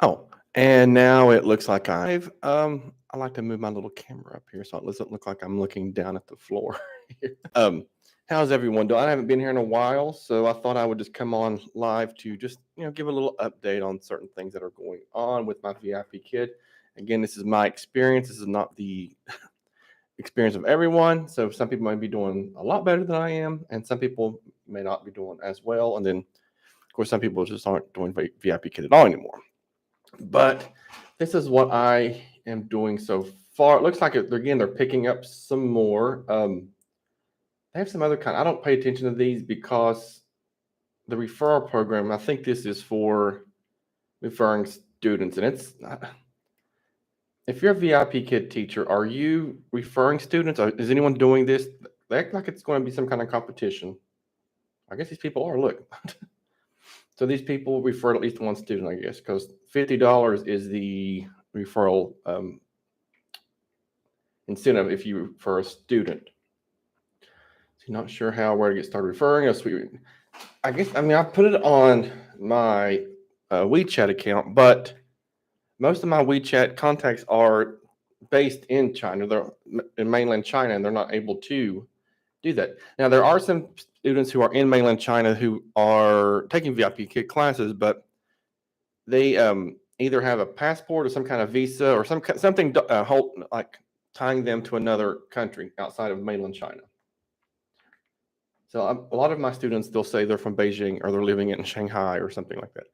Oh, and now it looks like I like to move my little camera up here so it doesn't look like I'm looking down at the floor. um, how's everyone doing? I haven't been here in a while, so I thought I would just come on live to just give a little update on certain things that are going on with my VIP kid. Again, this is my experience. This is not the experience of everyone. So some people might be doing a lot better than I am, and some people may not be doing as well. And then, of course, some people just aren't doing VIP kid at all anymore. But this is what I am doing so far. It looks like again they're picking up some more. They have some other kind. I don't pay attention to these because the referral program. I think this is for referring students, and it's not. If you're a VIPKid teacher, are you referring students? Or is anyone doing this? They act like it's going to be some kind of competition. I guess these people are. Look. So these people refer at least one student, I guess, because $50 is the referral incentive if you refer a student. So you're not sure where to get started referring us. I put it on my WeChat account, but most of my WeChat contacts are based in China. They're in mainland China, and they're not able to do that. Now, there are some students who are in mainland China who are taking VIPKid classes, but they either have a passport or some kind of visa or something like tying them to another country outside of mainland China. So a lot of my students, they'll say they're from Beijing or they're living in Shanghai or something like that.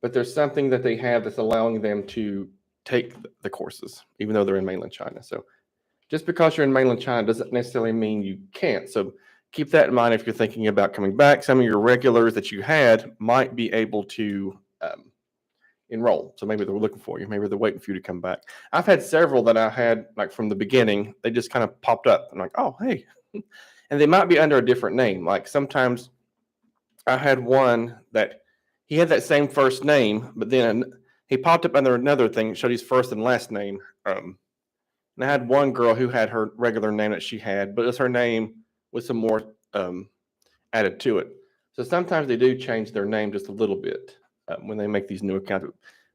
But there's something that they have that's allowing them to take the courses, even though they're in mainland China. So just because you're in mainland China doesn't necessarily mean you can't. So keep that in mind if you're thinking about coming back. Some of your regulars that you had might be able to enroll. So maybe they're looking for you. Maybe they're waiting for you to come back. I've had several that I had like from the beginning. They just kind of popped up. I'm like, oh, hey. And they might be under a different name. Like sometimes I had one that he had that same first name, but then he popped up under another thing, showed his first and last name. And I had one girl who had her regular name that she had, but it was her name with some more added to it. So sometimes they do change their name just a little bit when they make these new accounts.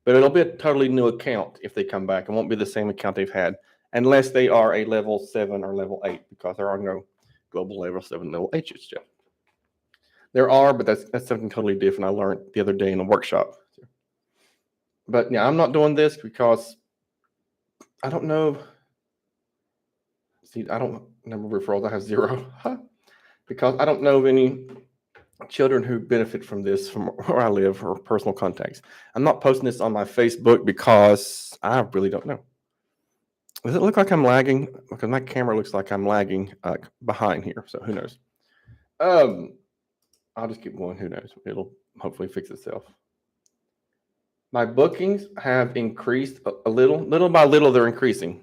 But it'll be a totally new account if they come back. It won't be the same account they've had unless they are a level 7 or level 8 because there are no global level 7 level 8 yet. There are, but that's something totally different. I learned the other day in a workshop. But yeah, I'm not doing this because I don't know. See, I don't number of referrals. I have 0 because I don't know of any children who benefit from this from where I live or personal contacts. I'm not posting this on my Facebook because I really don't know. Does it look like I'm lagging? Because my camera looks like I'm lagging behind here. So who knows? I'll just keep going. Who knows? It'll hopefully fix itself. My bookings have increased a little. Little by little, they're increasing.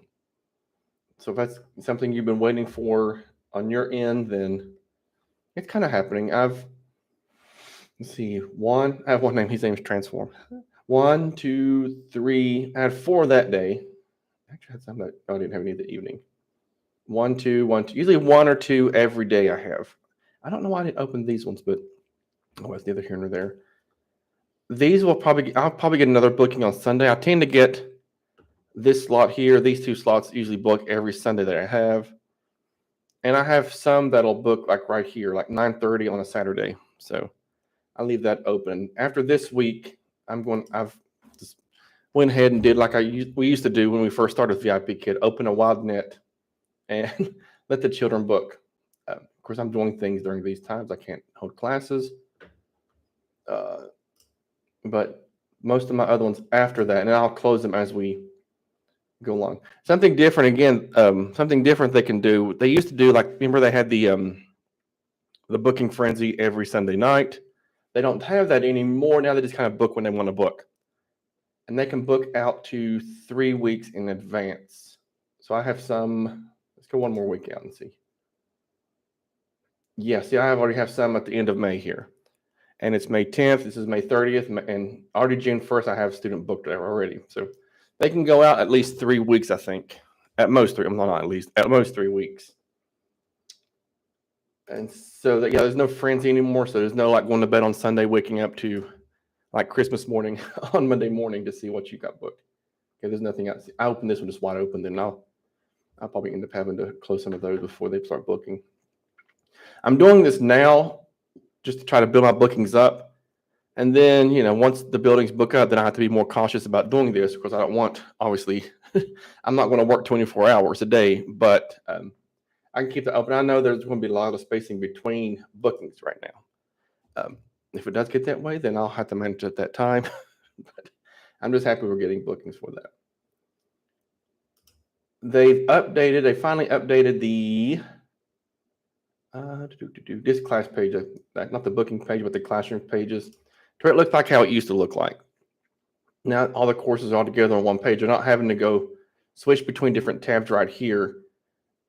So if that's something you've been waiting for on your end, then it's kind of happening. Let's see, I have one name. His name is Transform. 1, 2, 3. I had 4 that day. Actually, I had some that I didn't have any in the evening. 1, 2, 1, 2. Usually 1 or 2 every day I have. I don't know why I didn't open these ones, but it's neither here nor there. I'll probably get another booking on Sunday. I tend to get this slot here. These 2 slots usually book every Sunday that I have. And I have some that'll book like right here, like 9:30 on a Saturday. So I leave that open. After this week, I've just went ahead and did like we used to do when we first started VIPKid, open a wild net and let the children book. Of course, I'm doing things during these times. I can't hold classes. But most of my other ones after that, and I'll close them as we go along. Something different again. Something different they can do. They used to do remember they had the booking frenzy every Sunday night. They don't have that anymore. Now they just kind of book when they want to book, and they can book out to 3 weeks in advance. So I have some. Let's go one more week out and see. Yeah, see, I already have some at the end of May here. And it's May 10th. This is May 30th. And already June 1st, I have student booked already. So they can go out at least 3 weeks, I think. At most 3. I'm not at least. At most 3 weeks. And so, there's no frenzy anymore. So there's no going to bed on Sunday, waking up to like Christmas morning on Monday morning to see what you got booked. Okay, there's nothing else. I open this one just wide open, then I'll probably end up having to close some of those before they start booking. I'm doing this now just to try to build my bookings up. And then, once the buildings book up, then I have to be more cautious about doing this because I don't want, obviously, I'm not going to work 24 hours a day, but I can keep it open. I know there's going to be a lot of spacing between bookings right now. If it does get that way, then I'll have to manage at that time. But I'm just happy we're getting bookings for that. They finally updated the this class page, not the booking page, but the classroom pages, to where it looks like how it used to look like. Now all the courses are all together on one page. You're not having to go switch between different tabs right here.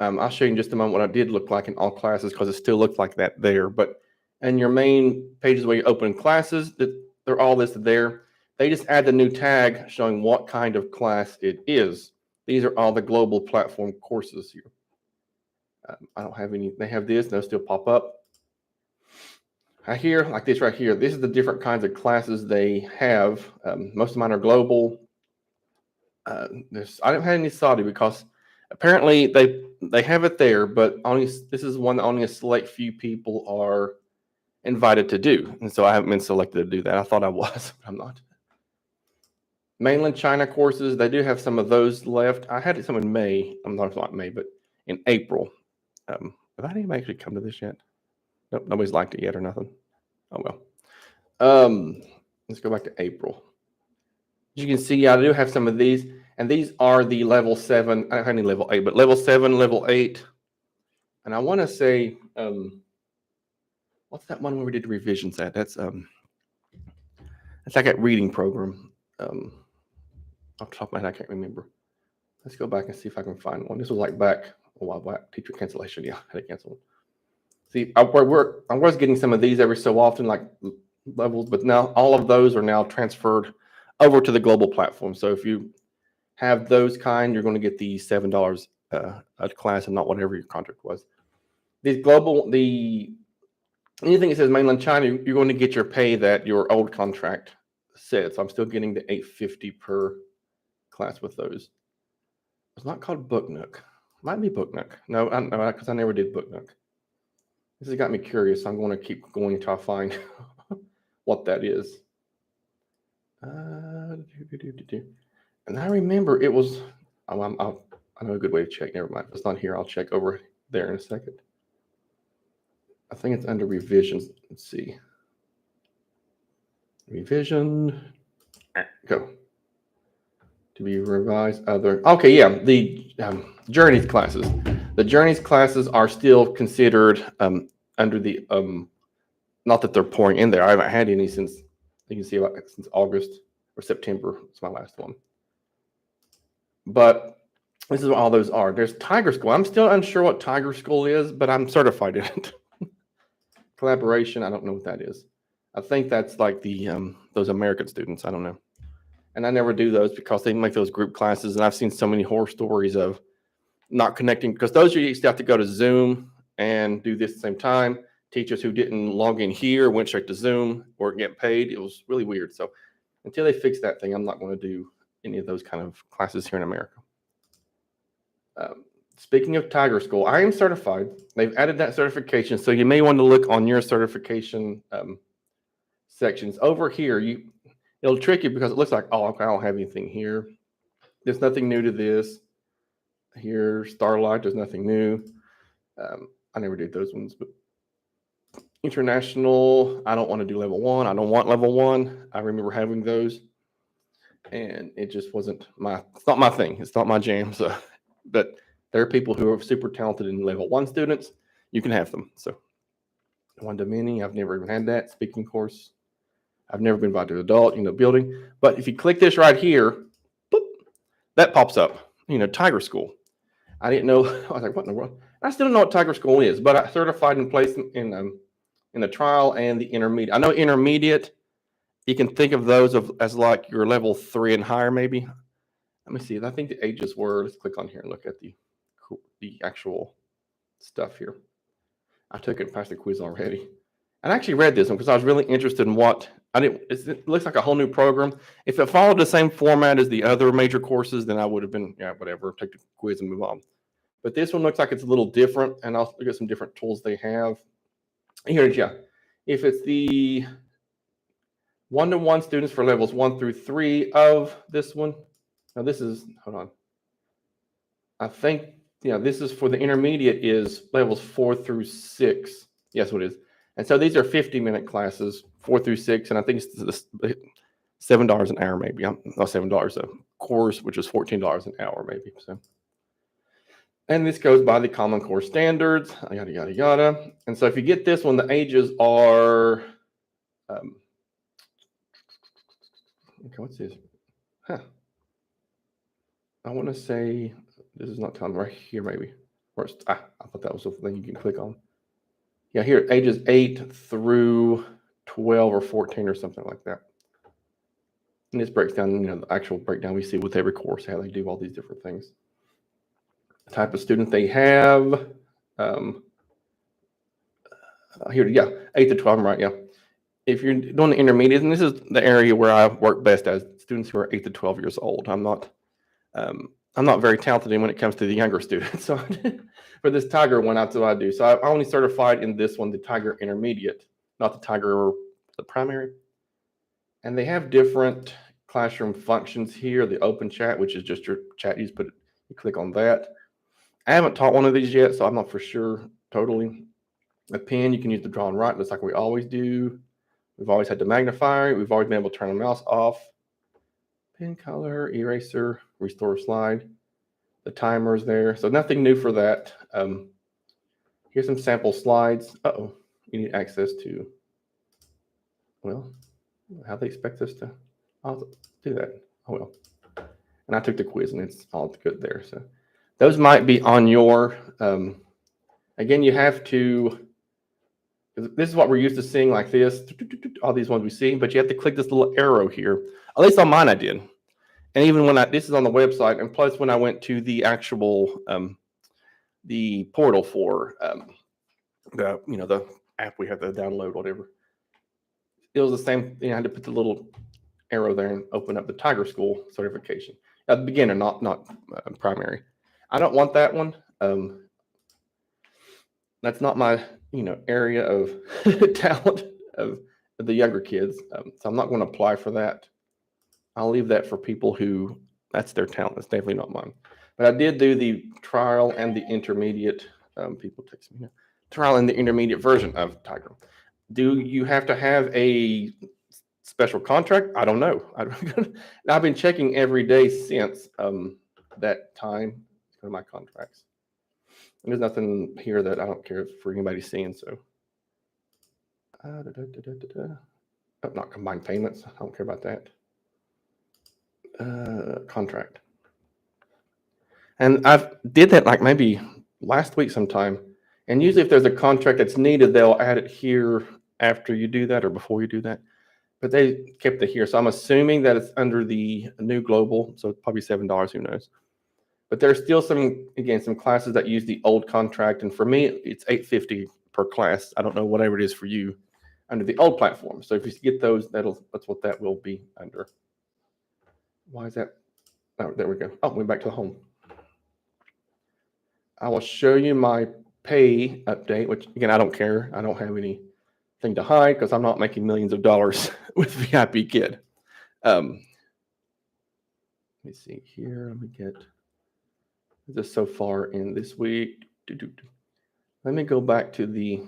I'll show you in just a moment what I did look like in all classes because it still looks like that there. But in your main pages where you open classes, they're all listed there. They just add the new tag showing what kind of class it is. These are all the global platform courses here. I don't have any. They have this. They'll still pop up. Here, like this right here, this is the different kinds of classes they have. Most of mine are global. I don't have any Saudi because apparently they have it there, but this is one that only a select few people are invited to do. And so I haven't been selected to do that. I thought I was, but I'm not. Mainland China courses, they do have some of those left. I had some in May. I'm not May, but in April. Have anybody actually come to this yet? Nope, nobody's liked it yet or nothing. Oh well. Let's go back to April. As you can see, I do have some of these, and these are the level 7. I don't have any level 8, but level 7, level 8. And I want to say, what's that one where we did revisions at? That's like a reading program. Off the top of my head, I can't remember. Let's go back and see if I can find one. This was like back a while back. Teacher cancellation. Yeah, I had to cancel one. See, I was getting some of these every so often, like levels, but now all of those are now transferred over to the global platform. So if you have those kind, you're going to get the $7 a class and not whatever your contract was. These global, anything that says mainland China, you're going to get your pay that your old contract said. So I'm still getting the $8.50 per class with those. It's not called Book Nook. Might be Book Nook. No, because I never did Book Nook. This has got me curious. I'm going to keep going until I find what that is. And I remember it was. I know a good way to check. Never mind. If it's not here, I'll check over there in a second. I think it's under revisions. Let's see. Revision. Go. To be revised. Okay, yeah. The Journeys classes. The Journeys classes are still considered under the not that they're pouring in there. I haven't had any since, you can see, since August or September. It's my last one. But this is what all those are. There's Tiger School. I'm still unsure what Tiger School is, but I'm certified in it. Collaboration. I don't know what that is. I think that's like the those American students. I don't know. And I never do those because they make those group classes. And I've seen so many horror stories of not connecting, because those you used to have to go to Zoom and do this at the same time. Teachers who didn't log in here went straight to Zoom or get paid. It was really weird. So until they fix that thing, I'm not going to do any of those kind of classes here in America. Speaking of Tiger School, I am certified. They've added that certification. So you may want to look on your certification sections. Over here, it'll trick you because it looks like, oh, okay, I don't have anything here. There's nothing new to this. Here, Starlight, there's nothing new. I never did those ones, but international, I don't want to do level 1. I don't want level 1. I remember having those, and it just wasn't it's not my thing. It's not my jam. So, but there are people who are super talented in level 1 students. You can have them. So, one to many, I've never even had that. Speaking course, I've never been invited to adult, building. But if you click this right here, boop, that pops up, Tiger School. I didn't know. I was like, what in the world? I still don't know what Tiger School is, but I certified in place in the trial and the intermediate. I know intermediate, you can think of those as like your level 3 and higher, maybe. Let me see. I think the ages were, let's click on here and look at the actual stuff here. I took it past the quiz already. I actually read this one because I was really interested in what I didn't. It looks like a whole new program. If it followed the same format as the other major courses, then I would have been, yeah, whatever, take the quiz and move on. But this one looks like it's a little different, and I'll look at some different tools they have. Here it is, yeah. If it's the one-to-one students for levels 1 through 3 of this one. Now this is, hold on. I think, this is for the intermediate is levels 4 through 6. Yes, what it is. And so these are 50-minute classes, 4 through 6, and I think it's $7 an hour, maybe. Not $7 a course, which is $14 an hour, maybe. So, and this goes by the Common Core standards, yada yada yada. And so if you get this one, the ages are, okay, what's this? Huh. I want to say this is not telling me right here, maybe. I thought that was the thing you can click on. Yeah, here, ages 8 through 12 or 14 or something like that. And this breaks down, the actual breakdown we see with every course, how they do all these different things. The type of student they have. Here, yeah, 8 to 12, right, yeah. If you're doing the intermediate, and this is the area where I work best as students who are 8 to 12 years old. I'm not very talented when it comes to the younger students. So for this Tiger one, that's what I do. So I'm only certified in this one, the Tiger Intermediate, not the Tiger, the primary. And they have different classroom functions here. The open chat, which is just your chat. You click on that. I haven't taught one of these yet, so I'm not for sure totally. A pen, you can use to draw and write, just like we always do. We've always had the magnifier. We've always been able to turn the mouse off. Pen color, eraser, restore slide. The timer's there. So nothing new for that. Here's some sample slides. Uh-oh, you need access to, well, how they expect us to, I'll do that. Oh, well. And I took the quiz and it's all good there. So those might be on your, again, you have to, this is what we're used to seeing like this, all these ones we see, but you have to click this little arrow here. At least on mine I did. And even when this is on the website, and plus when I went to the actual, the portal for the app we have to download, whatever, it was the same thing. I had to put the little arrow there and open up the Tiger School certification. At the beginner, not primary. I don't want that one. That's not my area of talent of the younger kids. So I'm not going to apply for that. I'll leave that for people who that's their talent. It's definitely not mine. But I did do the trial and the intermediate. People text me here. Trial and the intermediate version of Tiger. Do you have to have a special contract? I don't know. I've been checking every day since that time for my contracts. And there's nothing here that I don't care for anybody seeing. So, not combined payments. I don't care about that. Contract. And I did that like maybe last week sometime. And usually if there's a contract that's needed, they'll add it here after you do that or before you do that. But they kept it here. So I'm assuming that it's under the new global. So it's probably $7, who knows. But there's still some classes that use the old contract. And for me, it's $8.50 per class. I don't know whatever it is for you under the old platform. So if you get those, that's what that will be under. Why is that? Oh, there we go. Oh, we're back to the home. I will show you my pay update, which again, I don't care. I don't have anything to hide because I'm not making millions of dollars with VIPKid. Let me see here. Let me get this so far in this week. Let me go back to the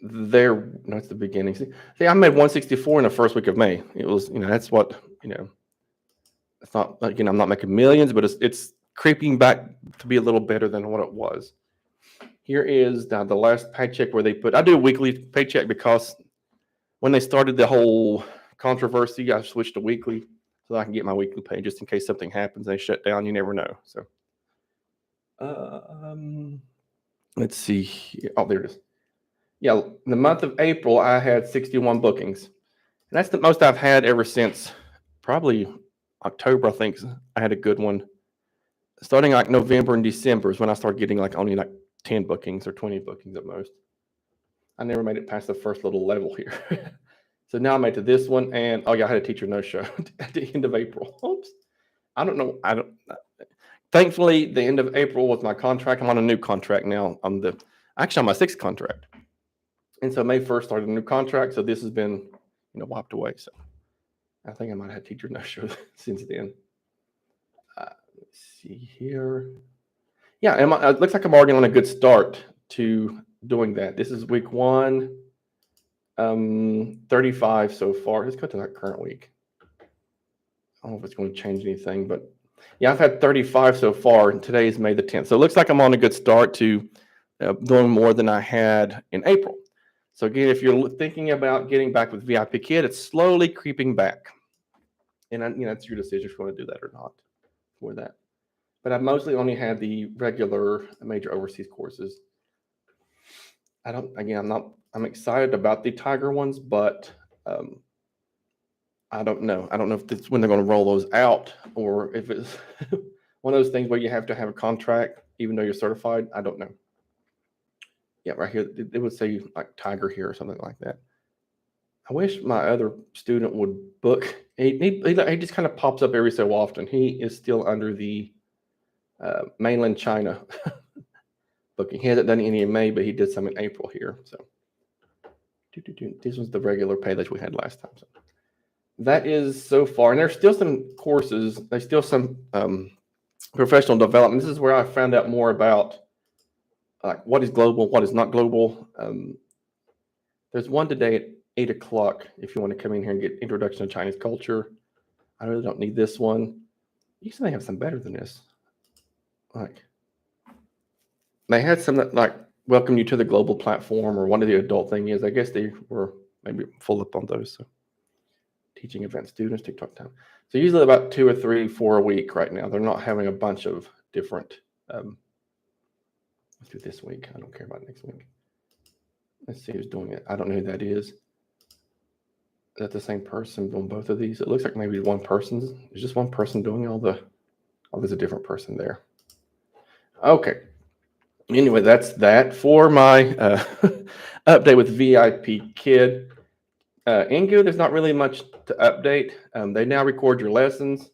no, it's the beginning. See, I made 164 in the first week of May. It was, that's what, it's not, again, I'm not making millions, but it's creeping back to be a little better than what it was. Here is the last paycheck where I do a weekly paycheck because when they started the whole controversy, I switched to weekly so I can get my weekly pay just in case something happens. They shut down. You never know. So, let's see here. Oh, there it is. Yeah, the month of April, I had 61 bookings. And that's the most I've had ever since probably October, I think. I had a good one. Starting like November and December is when I started getting like only like 10 bookings or 20 bookings at most. I never made it past the first little level here. So now I made to this one, and oh yeah, I had a teacher no show at the end of April. Oops. I don't know. Thankfully, the end of April was my contract. I'm on a new contract now. Actually on my 6th contract. And so May 1st started a new contract. So this has been, wiped away. So I think I might have had teacher no show since then. Let's see here. Yeah, it looks like I'm already on a good start to doing that. This is week 1, 35 so far. Let's go to that current week. I don't know if it's going to change anything, but yeah, I've had 35 so far, and today is May the 10th. So it looks like I'm on a good start to doing more than I had in April. So again, if you're thinking about getting back with VIPKid, it's slowly creeping back. And it's your decision if you want to do that or not for that. But I've mostly only had the regular major overseas courses. I'm excited about the Tiger ones, but I don't know. I don't know if it's when they're going to roll those out, or if it's one of those things where you have to have a contract even though you're certified. I don't know. Yeah, right here it would say like Tiger here or something like that. I wish my other student would book. He just kind of pops up every so often. He is still under the mainland China booking. He hasn't done any in May, but he did some in April here. So this was the regular pay that we had last time. So that is so far, and there's still some courses. There's still some professional development. This is where I found out more about what is global, what is not global. There's one today at 8 o'clock if you want to come in here and get introduction to Chinese culture. I really don't need this one. Usually they have some better than this. They had some that welcome you to the global platform, or one of the adult thing is. I guess they were maybe full up on those. So teaching advanced students, TikTok time. So usually about 2 or 3, 4 a week right now. They're not having a bunch of different. Let's do this week. I don't care about next week. Let's see who's doing it. I don't know who that is. Is that the same person doing both of these? It looks like maybe there's just one person doing there's a different person there. Okay. Anyway, that's that for my update with VIPKid. Ingu, there's not really much to update. They now record your lessons,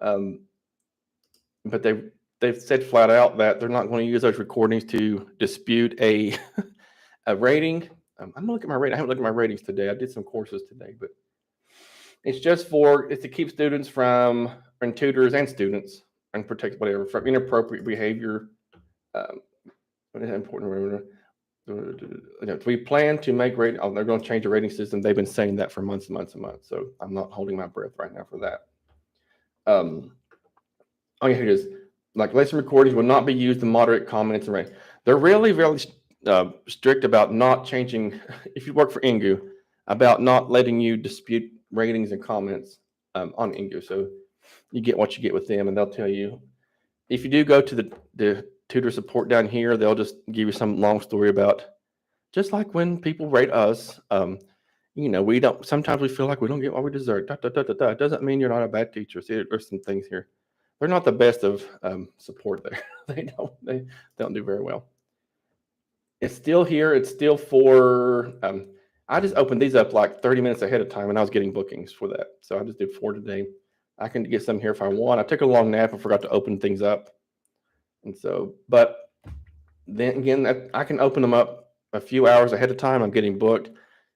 but they've said flat out that they're not going to use those recordings to dispute a rating. I'm gonna look at my rating. I haven't looked at my ratings today. I did some courses today, but it's just it's to keep students and tutors and students and protect whatever from inappropriate behavior. What is important? We plan to make rating. They're going to change the rating system. They've been saying that for months and months and months. So I'm not holding my breath right now for that. Oh yeah, here it is. Lesson recordings will not be used to moderate comments and rating. They're really, really strict about not changing. If you work for Ingu, about not letting you dispute ratings and comments on Ingu. So you get what you get with them, and they'll tell you if you do go to the tutor support down here, they'll just give you some long story about just like when people rate us. We don't. Sometimes we feel like we don't get what we deserve. It doesn't mean you're not a bad teacher. See, there's some things here. They're not the best of support there. They don't do very well. It's still here. It's still for. I just opened these up 30 minutes ahead of time, and I was getting bookings for that. So I just did 4 today. I can get some here if I want. I took a long nap and forgot to open things up. And so, but then again, I can open them up a few hours ahead of time. I'm getting booked.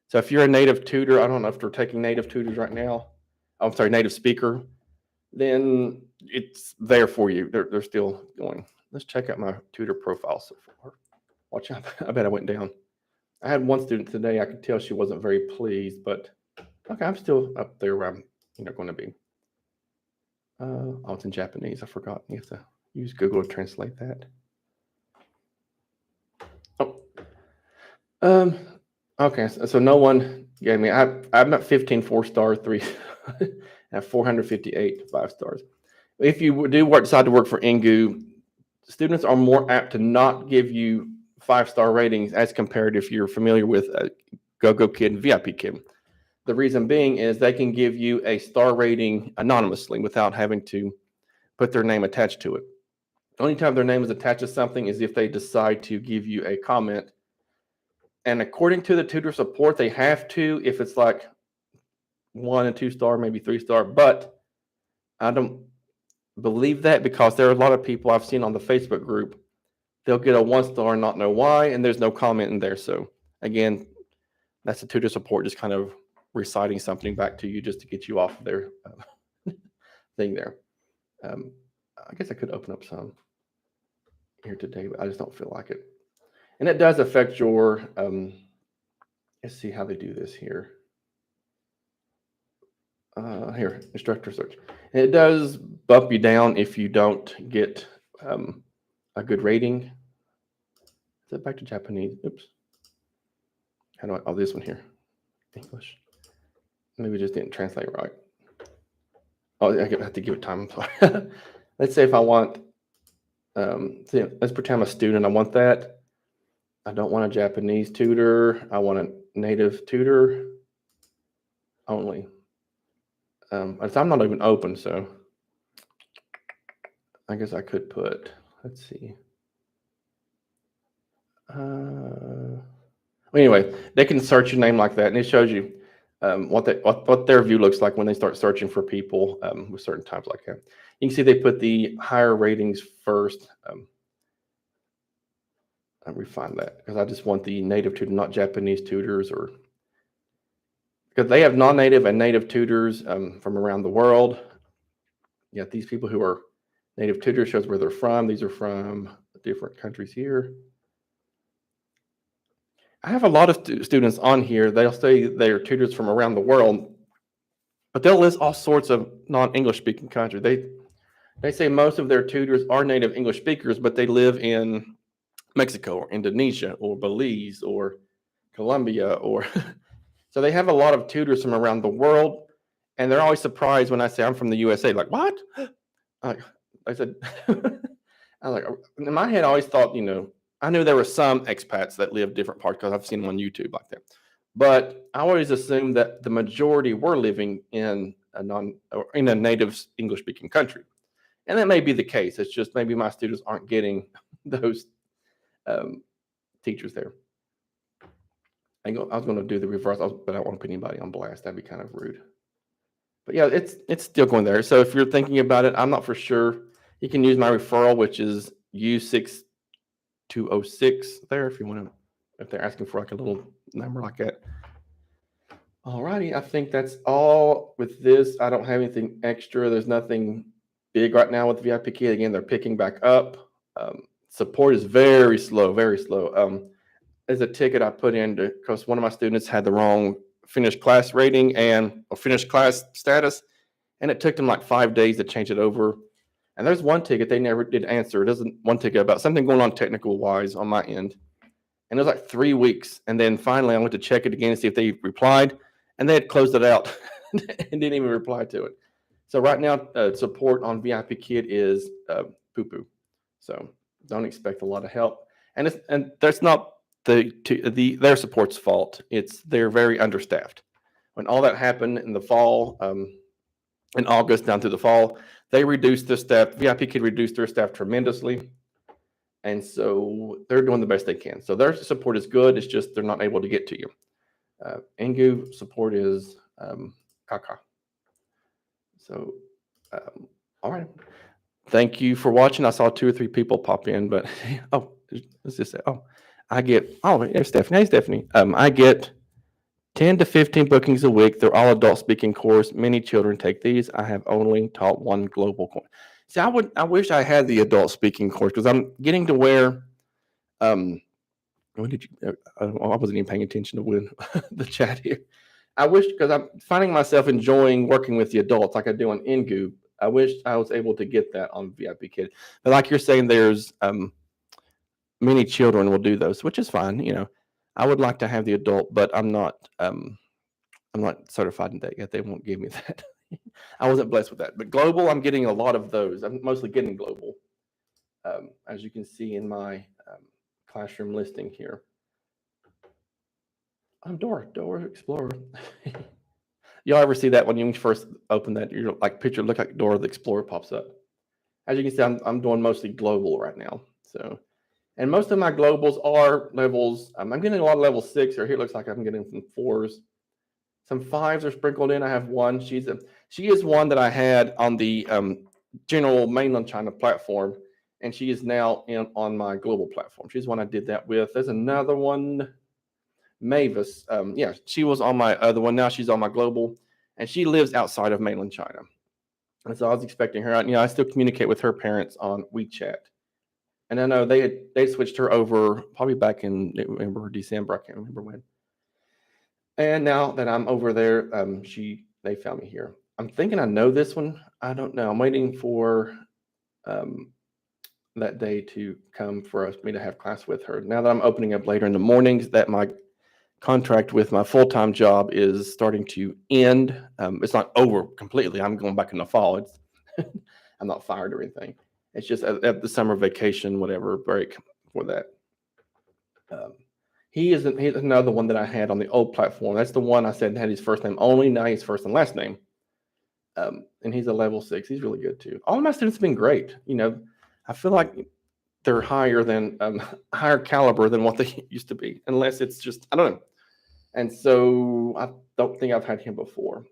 So if you're a native tutor, I don't know if they're taking native tutors right now. I'm sorry, native speaker. Then it's there for you. They're still going. Let's check out my tutor profile so far. Watch out. I bet I went down. I had one student today. I could tell she wasn't very pleased, but okay, I'm still up there where I'm going to be. It's in Japanese. I forgot. You have to use Google to translate that. Okay. So no one gave me. I'm at 15 4-star, 3. I have 458 5 stars. If you decide to work for Ingu, students are more apt to not give you 5-star ratings as compared if you're familiar with GoGoKid and VIPKid. The reason being is they can give you a star rating anonymously without having to put their name attached to it. The only time their name is attached to something is if they decide to give you a comment. And according to the tutor support, they have to if it's like 1 and 2 star, maybe 3 star. But I don't believe that because there are a lot of people I've seen on the Facebook group. They'll get a 1 star and not know why, and there's no comment in there. So again, that's the tutor support just kind of reciting something back to you just to get you off of their thing there. I guess I could open up some here today, but I just don't feel like it. And it does affect your, let's see how they do this here. Here, instructor search. And it does bump you down if you don't get a good rating. Is it back to Japanese? Oops. How do I, oh, this one here, English. Maybe it just didn't translate right. Oh, I have to give it time. Let's say if I want, let's pretend I'm a student. I want that. I don't want a Japanese tutor. I want a native tutor only. I'm not even open, so I guess I could put, let's see. Anyway, they can search your name like that, and it shows you what their view looks like when they start searching for people with certain times like that. You can see they put the higher ratings first. I refine that because I just want the native tutor, not Japanese tutors, or because they have non-native and native tutors from around the world. Yeah, these people who are native tutors shows where they're from. These are from different countries here. I have a lot of students on here. They'll say they're tutors from around the world, but they'll list all sorts of non-English speaking countries. They say most of their tutors are native English speakers, but they live in Mexico or Indonesia or Belize or Colombia or so they have a lot of tutors from around the world, and they're always surprised when I say I'm from the USA. Like, what? I said, I was like, in my head, I always thought, I knew there were some expats that live different parts because I've seen them on YouTube like that. But I always assumed that the majority were living in a native English speaking country. And that may be the case. It's just maybe my students aren't getting those teachers there. I was going to do the reverse, but I don't want to put anybody on blast. That'd be kind of rude. But yeah, it's still going there. So if you're thinking about it, I'm not for sure. You can use my referral, which is U6206 there if you want to, if they're asking for like a little number like that. All righty, I think that's all with this. I don't have anything extra. There's nothing big right now with VIPKid. Again, they're picking back up. Support is very slow, very slow. There's a ticket I put in because one of my students had the wrong finished class rating and a finished class status, and it took them like 5 days to change it over. And there's one ticket they never did answer. It isn't one ticket about something going on technical wise on my end. And it was like 3 weeks. And then finally I went to check it again to see if they replied, and they had closed it out and didn't even reply to it. So right now, support on VIPKid is poo-poo. So don't expect a lot of help. And that's not their support's fault. They're very understaffed. When all that happened in the fall, in August down to the fall, they reduced their staff. VIPKid reduced their staff tremendously. And so they're doing the best they can. So their support is good. It's just they're not able to get to you. Engu support is caca. So, all right. Thank you for watching. I saw 2 or 3 people pop in, but let's just say, there's Stephanie. Hey, Stephanie. I get 10 to 15 bookings a week. They're all adult speaking course. Many children take these. I have only taught one global course. See, I wish I had the adult speaking course because I'm getting to where, when did you, I wasn't even paying attention to when the chat here. I wish, because I'm finding myself enjoying working with the adults like I do on Engu. I wish I was able to get that on VIPKid. But like you're saying, there's many children will do those, which is fine. I would like to have the adult, but I'm not certified in that yet. They won't give me that. I wasn't blessed with that. But global, I'm getting a lot of those. I'm mostly getting global, as you can see in my classroom listing here. I'm Dora Explorer. Y'all ever see that when you first open that, your like picture look like Dora the Explorer pops up? as you can see, I'm doing mostly global right now. So, and most of my globals are levels. I'm getting a lot of level 6, or here it looks like I'm getting some 4s. Some 5s are sprinkled in. I have one. She is one that I had on the general mainland China platform, and she is now on my global platform. She's one I did that with. There's another one, Mavis. Yeah, she was on my other one. Now she's on my global, and she lives outside of mainland China. And so I was expecting her. I still communicate with her parents on WeChat, and I know they switched her over probably back in November or December. I can't remember when. And now that I'm over there, they found me here. I'm thinking I know this one. I don't know. I'm waiting for that day to come for me to have class with her. Now that I'm opening up later in the mornings, that my contract with my full-time job is starting to end. It's not over completely. I'm going back in the fall. It's I'm not fired or anything. It's just at the summer vacation, whatever break for that. He's another one that I had on the old platform. That's the one I said had his first name only. Now he's first and last name. And he's a level 6. He's really good too. All of my students have been great. I feel like they're higher caliber than what they used to be, unless it's just, I don't know. And so I don't think I've had him before.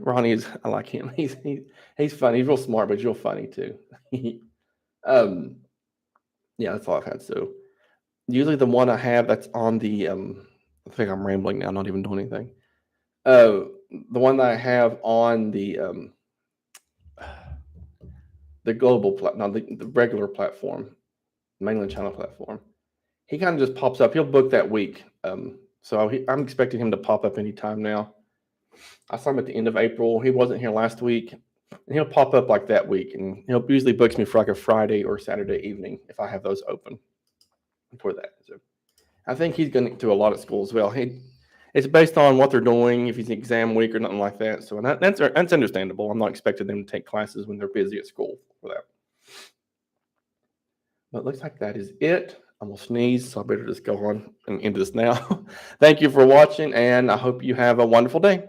Ronnie I like him. He's funny. He's real smart, but he's real funny too. Yeah, that's all I've had. So usually the one I have that's on the I think I'm rambling now, not even doing anything. The one that I have on the global platform, the regular platform, mainland China platform, he kind of just pops up. He'll book that week. So I'm expecting him to pop up anytime now. I saw him at the end of April. He wasn't here last week. And he'll pop up like that week. And he'll usually books me for like a Friday or Saturday evening if I have those open for that. So I think he's going to a lot of schools as well. It's based on what they're doing, if it's exam week or nothing like that. So that's understandable. I'm not expecting them to take classes when they're busy at school for that. But it looks like that is it. I'm going to sneeze, so I better just go on and end this now. Thank you for watching, and I hope you have a wonderful day.